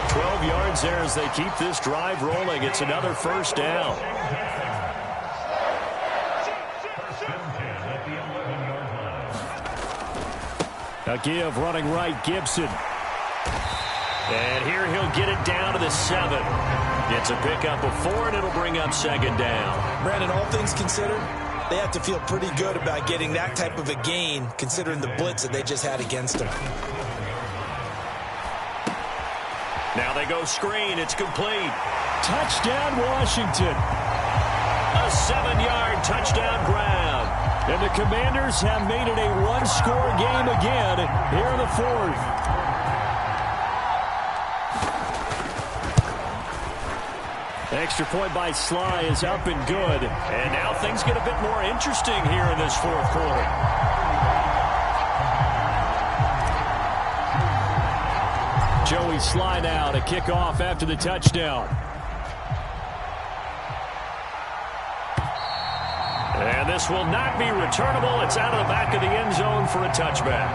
[SPEAKER 1] 12 yards there as they keep this drive rolling. It's another 1st down.
[SPEAKER 2] A give running right, Gibson.
[SPEAKER 1] And here he'll get it down to the 7. Gets a pickup of 4, and it'll bring up 2nd down.
[SPEAKER 3] Brandon, all things considered, they have to feel pretty good about getting that type of a gain, considering the blitz that they just had against them.
[SPEAKER 1] Now they go screen. It's complete.
[SPEAKER 2] Touchdown, Washington.
[SPEAKER 1] A 7-yard touchdown grab.
[SPEAKER 2] And the Commanders have made it a one-score game again here in the 4th. Extra point by Sly is up and good.
[SPEAKER 1] And now things get a bit more interesting here in this 4th quarter.
[SPEAKER 2] Joey Sly now to kick off after the touchdown.
[SPEAKER 1] And this will not be returnable. It's out of the back of the end zone for a touchback.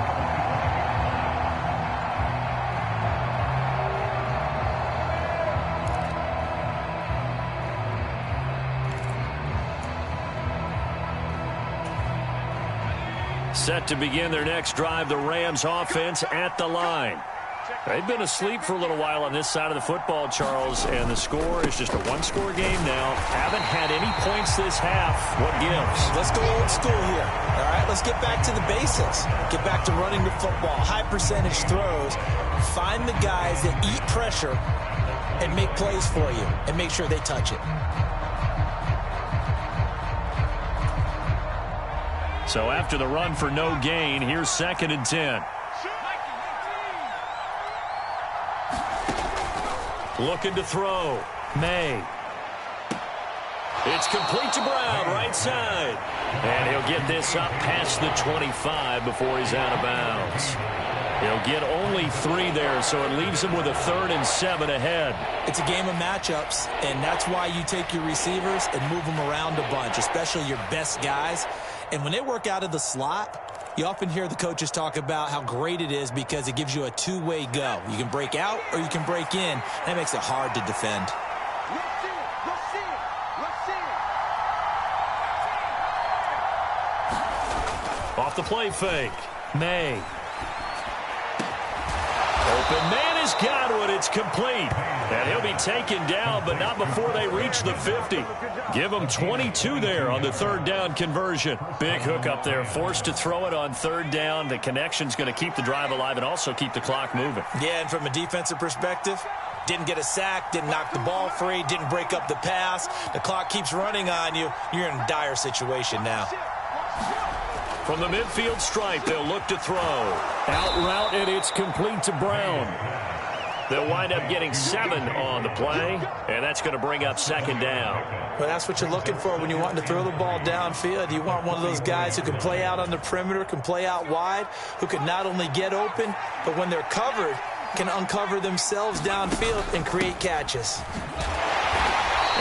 [SPEAKER 1] Set to begin their next drive, the Rams offense at the line. They've been asleep for a little while on this side of the football, Charles, and the score is just a one-score game now. Haven't had any points this half. What gives?
[SPEAKER 3] Let's go old school here. All right, let's get back to the basics. Get back to running the football, high percentage throws. Find the guys that eat pressure and make plays for you and make sure they touch it.
[SPEAKER 1] So after the run for no gain, here's 2nd and 10. Looking to throw. May. It's complete to Brown, right side. And he'll get this up past the 25 before he's out of bounds. He'll get only 3 there, so it leaves him with a 3rd and 7 ahead.
[SPEAKER 3] It's a game of matchups, and that's why you take your receivers and move them around a bunch, especially your best guys. And when they work out of the slot, you often hear the coaches talk about how great it is because it gives you a two-way go. You can break out or you can break in. That makes it hard to defend.
[SPEAKER 1] Off the play fake. May. Open man is
[SPEAKER 2] He's got one. It's complete. And he'll be taken down, but not before they reach the 50. Give him 22 there on the third down conversion. Big hook up there. Forced to throw it on third down. The connection's going to keep the drive alive and also keep the clock moving.
[SPEAKER 3] Yeah, and from a defensive perspective, didn't get a sack, didn't knock the ball free, didn't break up the pass. The clock keeps running on you. You're in a dire situation now.
[SPEAKER 2] From the midfield stripe, they'll look to throw. Out route, and it's complete to Brown. They'll wind up getting 7 on the play, and that's going to bring up second down.
[SPEAKER 3] Well, that's what you're looking for when you want to throw the ball downfield. You want one of those guys who can play out on the perimeter, can play out wide, who can not only get open, but when they're covered, can uncover themselves downfield and create catches.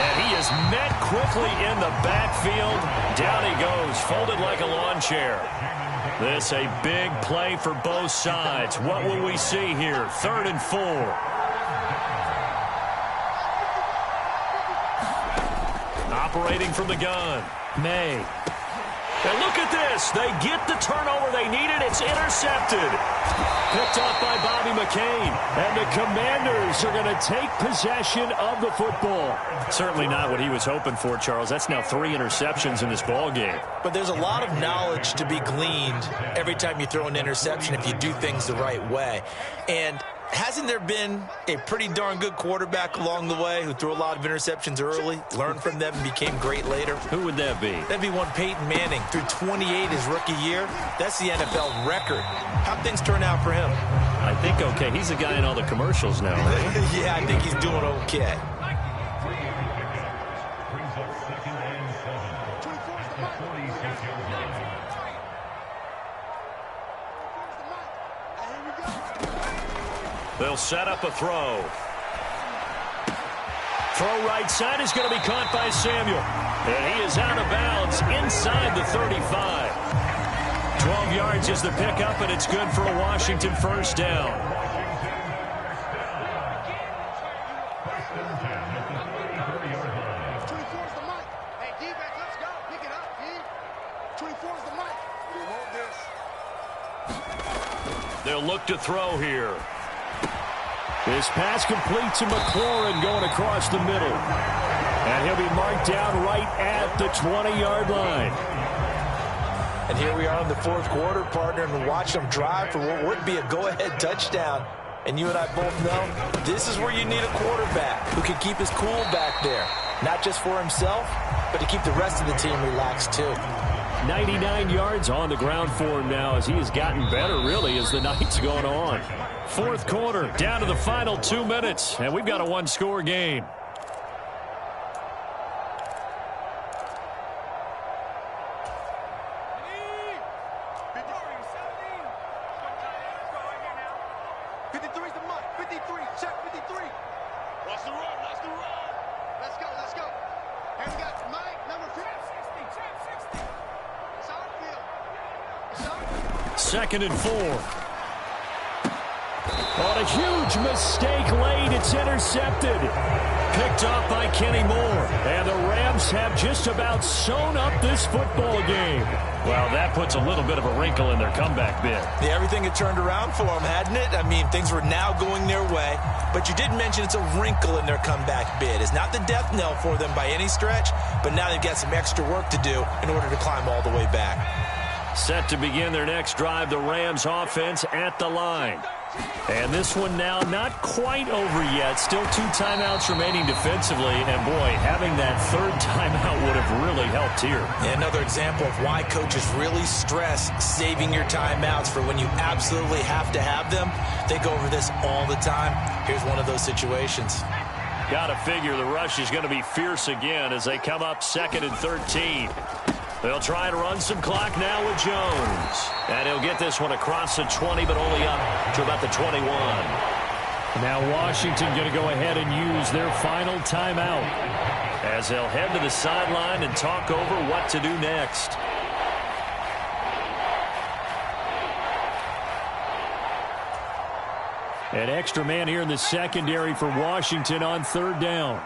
[SPEAKER 2] And he is met quickly in the backfield. Down he goes, folded like a lawn chair. This a big play for both sides. What will we see here? 3rd and 4. Operating from the gun. May. And look at this. They get the turnover they needed. It's intercepted. Picked up by Bobby McCain. And the Commanders are going to take possession of the football. Certainly not what he was hoping for, Charles. That's now 3 interceptions in this ball game.
[SPEAKER 3] But there's a lot of knowledge to be gleaned every time you throw an interception if you do things the right way. And hasn't there been a pretty darn good quarterback along the way who threw a lot of interceptions early, learned from them, and became great later?
[SPEAKER 2] Who would that be?
[SPEAKER 3] That'd be one Peyton Manning. Threw 28 his rookie year. That's the NFL record. How'd things turn out for him?
[SPEAKER 2] I think okay. He's the guy in all the commercials now, right?
[SPEAKER 3] Yeah, I think he's doing okay.
[SPEAKER 4] Brings up 2nd and 7. 46-yard line.
[SPEAKER 2] They'll set up a throw. Throw right side is going to be caught by Samuel. And he is out of bounds inside the 35. 12 yards is the pickup, and it's good for a Washington first down.
[SPEAKER 4] First and 10 at the 33-yard line.
[SPEAKER 5] 24 is the mic. Hey, defense, let's go. Pick it up, D. 24 is the mic. We want this.
[SPEAKER 2] They'll look to throw here. This pass complete to McLaurin going across the middle. And he'll be marked down right at the 20-yard line.
[SPEAKER 3] And here we are in the 4th quarter, partner, and watch them drive for what would be a go-ahead touchdown. And you and I both know this is where you need a quarterback who can keep his cool back there. Not just for himself, but to keep the rest of the team relaxed too.
[SPEAKER 2] 99 yards on the ground for him now as he has gotten better, really, as the night's going on. 4th quarter, down to the final 2 minutes, and we've got a 1-score game. Second and 4. On a huge mistake late, it's intercepted. Picked off by Kenny Moore. And the Rams have just about sewn up this football game. Well, that puts a little bit of a wrinkle in their comeback bid.
[SPEAKER 3] Yeah, everything had turned around for them, hadn't it? I mean, things were now going their way. But you did mention it's a wrinkle in their comeback bid. It's not the death knell for them by any stretch, but now they've got some extra work to do in order to climb all the way back.
[SPEAKER 2] Set to begin their next drive, the Rams offense at the line. And this one now not quite over yet. Still 2 timeouts remaining defensively. And, boy, having that 3rd timeout would have really helped here.
[SPEAKER 3] Yeah, another example of why coaches really stress saving your timeouts for when you absolutely have to have them. They go over this all the time. Here's one of those situations.
[SPEAKER 2] Got to figure the rush is going to be fierce again as they come up 2nd and 13. They'll try and run some clock now with Jones. And he'll get this one across the 20, but only up to about the 21. Now Washington going to go ahead and use their final timeout as they'll head to the sideline and talk over what to do next. An extra man here in the secondary for Washington on 3rd down.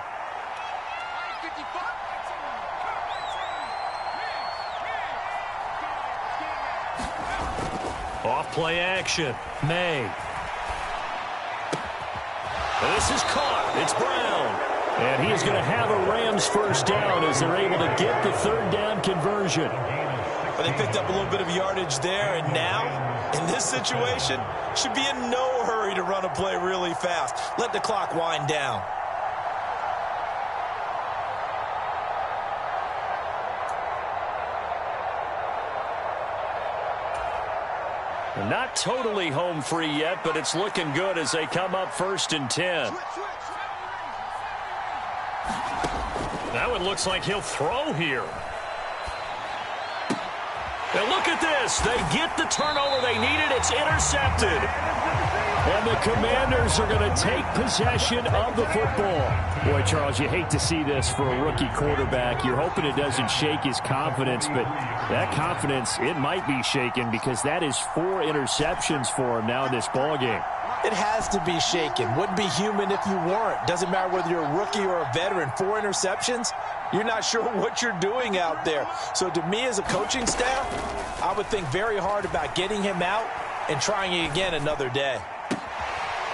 [SPEAKER 2] Off play action. May.
[SPEAKER 1] This is caught. It's Brown. And he is going to have a Rams first down as they're able to get the third down conversion.
[SPEAKER 3] Well, they picked up a little bit of yardage there, and now, in this situation, should be in no hurry to run a play really fast. Let the clock wind down.
[SPEAKER 1] Not totally home free yet, but it's looking good as they come up 1st and 10. Now it looks like he'll throw here. And look at this. They get the turnover they needed. It's intercepted. And the Commanders are going to take possession of the football. Boy, Charles, you hate to see this for a rookie quarterback. You're hoping it doesn't shake his confidence, but that confidence, it might be shaken because that is 4 interceptions for him now in this ballgame.
[SPEAKER 3] It has to be shaken. Wouldn't be human if you weren't. Doesn't matter whether you're a rookie or a veteran. 4 interceptions, you're not sure what you're doing out there. So to me as a coaching staff, I would think very hard about getting him out and trying it again another day.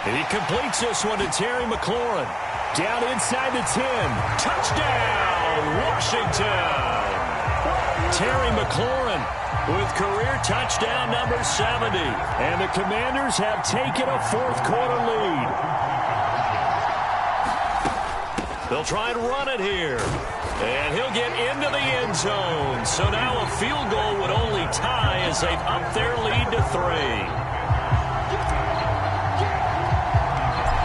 [SPEAKER 1] And he completes this one to Terry McLaurin. Down inside the 10. Touchdown, Washington. Terry McLaurin with career touchdown number 70. And the Commanders have taken a 4th quarter lead. They'll try and run it here. And he'll get into the end zone. So now a field goal would only tie as they've upped their lead to 3.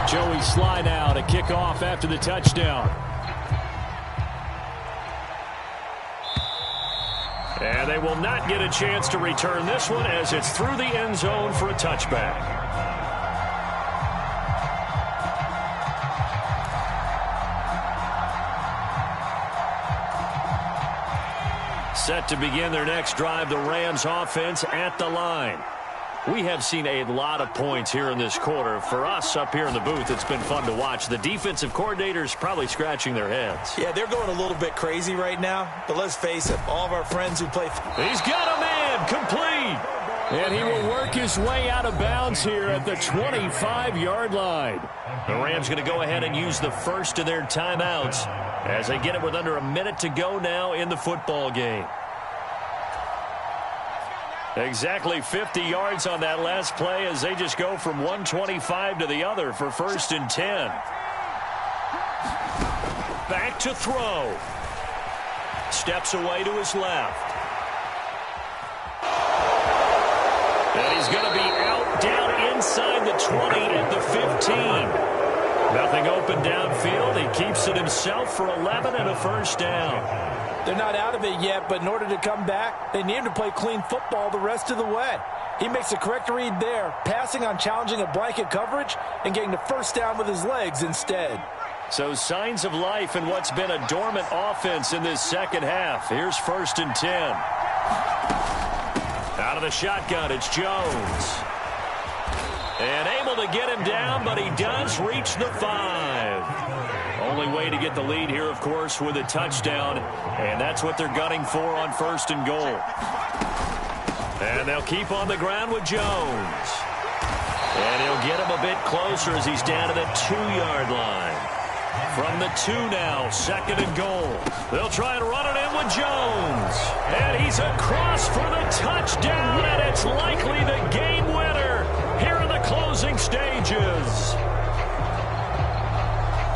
[SPEAKER 1] Joey Sly now to kick off after the touchdown. And they will not get a chance to return this one as it's through the end zone for a touchback. Set to begin their next drive, the Rams offense at the line. We have seen a lot of points here in this quarter. For us up here in the booth, it's been fun to watch. The defensive coordinators probably scratching their heads.
[SPEAKER 3] Yeah, they're going a little bit crazy right now. But let's face it, all of our friends who play...
[SPEAKER 1] He's got a man, complete. And he will work his way out of bounds here at the 25-yard line. The Rams going to go ahead and use the first of their timeouts as they get it with under a minute to go now in the football game. Exactly 50 yards on that last play as they just go from 125 to the other for 1st and 10. Back to throw. Steps away to his left. And he's going to be out down inside the 20 at the 15. Nothing open downfield. He keeps it himself for 11 and a first down.
[SPEAKER 3] They're not out of it yet, but in order to come back, they need him to play clean football the rest of the way. He makes the correct read there, passing on challenging a blanket coverage and getting the first down with his legs instead.
[SPEAKER 1] So signs of life in what's been a dormant offense in this second half. Here's 1st and 10. Out of the shotgun, it's Jones. And able to get him down, but he does reach the 5. Only way to get the lead here, of course, with a touchdown. And that's what they're gunning for on 1st and goal. And they'll keep on the ground with Jones. And he'll get him a bit closer as he's down to the 2-yard line. From the 2 now, 2nd and goal. They'll try and run it in with Jones. And he's across for the touchdown, and it's likely the game winner here in the closing stages.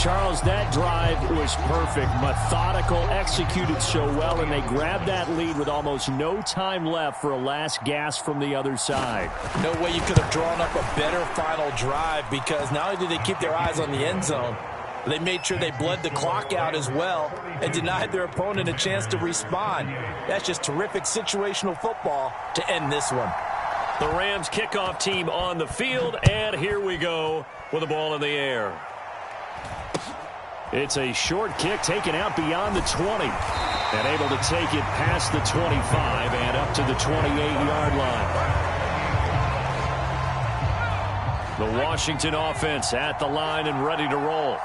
[SPEAKER 1] Charles, that drive was perfect, methodical, executed so well, and they grabbed that lead with almost no time left for a last gasp from the other side.
[SPEAKER 3] No way you could have drawn up a better final drive because not only did they keep their eyes on the end zone, they made sure they bled the clock out as well and denied their opponent a chance to respond. That's just terrific situational football to end this one.
[SPEAKER 1] The Rams kickoff team on the field, and here we go with the ball in the air. It's a short kick taken out beyond the 20 and able to take it past the 25 and up to the 28-yard line. The Washington offense at the line and ready to roll.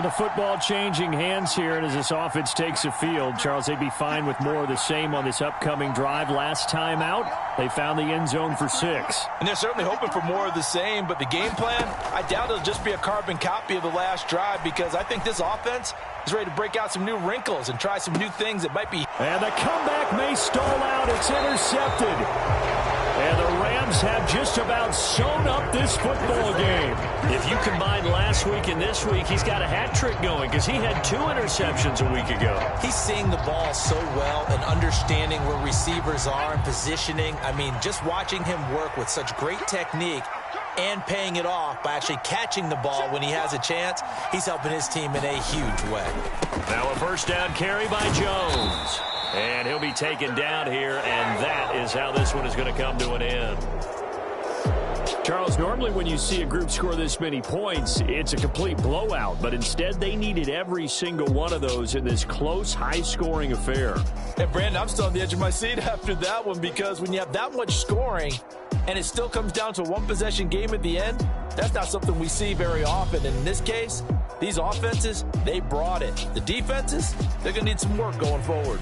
[SPEAKER 2] The football changing hands here, and as this offense takes the field, Charles, they'd be fine with more of the same on this upcoming drive. Last time out, they found the end zone for 6.
[SPEAKER 3] And they're certainly hoping for more of the same, but the game plan, I doubt it'll just be a carbon copy of the last drive, because I think this offense is ready to break out some new wrinkles and try some new things that might be.
[SPEAKER 2] And the comeback may stall out. It's intercepted. And the Rams have just about sewn up this football game.
[SPEAKER 1] If you combine last week and this week, he's got a hat trick going because he had 2 interceptions a week ago.
[SPEAKER 3] He's seeing the ball so well and understanding where receivers are and positioning. I mean, just watching him work with such great technique and paying it off by actually catching the ball when he has a chance, he's helping his team in a huge way.
[SPEAKER 1] Now a first down carry by Jones. And he'll be taken down here, and that is how this one is going to come to an end.
[SPEAKER 2] Charles, normally when you see a group score this many points, it's a complete blowout. But instead, they needed every single one of those in this close, high-scoring affair.
[SPEAKER 3] And, Brandon, I'm still on the edge of my seat after that one, because when you have that much scoring and it still comes down to a one-possession game at the end, that's not something we see very often. And in this case, these offenses, they brought it. The defenses, they're going to need some work going forward.